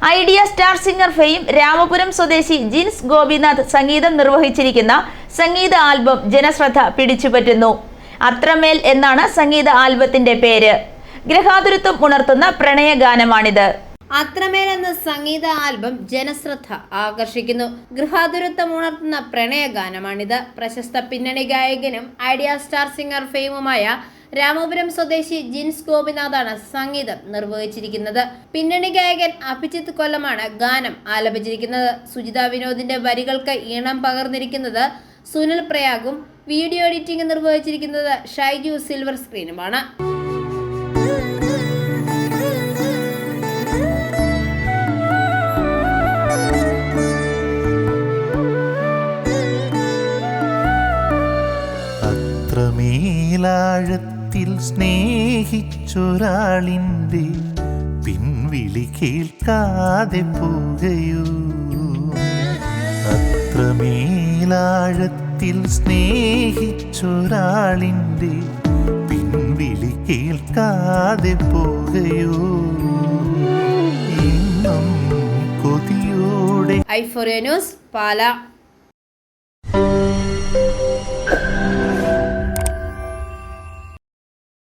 Idea star singer fame Ramapuram സ്വദേശി ജിൻസ് ഗോപിനാഥ് സംഗീതം നിർവഹിച്ചിരിക്കുന്ന സംഗീത album ജനശ്രദ്ധ പിടിച്ചുപറ്റുന്നു. അത്രമേൽ എന്നാണ് സംഗീത ആൽബത്തിന്റെ പേര്. ഗൃഹാതുരത്വം ഉണർത്തുന്ന പ്രണയഗാനമാണിത്. അത്രമേൽ എന്ന സംഗീത ആൽബം ജനശ്രദ്ധ ആകർഷിക്കുന്നു. ഗൃഹാതുരത്വം ഉണർത്തുന്ന പ്രണയഗാനമാണിത്. പ്രശസ്ത പിന്നണി ഗായകനും ഐഡിയ സ്റ്റാർ സിംഗർ ഫെയിമുമായ രാമപുരം സ്വദേശി ജിൻസ് ഗോപിനാഥാണ് സംഗീതം നിർവഹിച്ചിരിക്കുന്നത്. പിന്നണി ഗായകൻ അഭിജിത്ത് കൊല്ലമാണ് ഗാനം ആലപിച്ചിരിക്കുന്നത്. സുജിത വിനോദിന്റെ വരികൾക്ക് ഈണം പകർന്നിരിക്കുന്നത് സുനിൽ പ്രയാഗും വീഡിയോ എഡിറ്റിംഗ് നിർവഹിച്ചിരിക്കുന്നത് ഷൈജു സിൽവർ സ്ക്രീനുമാണ്. അത്രമേലാഴത്തിൽ സ്നേഹിച്ചൊരാളിൻ്റെ പിൻവിളി കേൾക്കാതെ പോകയോ. അത്രമേലാഴത്തിൽ സ്നേഹിച്ചൊരാളിൻ്റെ പിൻവിളി കേൾക്കാതെ പോകയോ. ഇന്നും കൊതിയോടെ ഐഫോറിയ ന്യൂസ് പാല.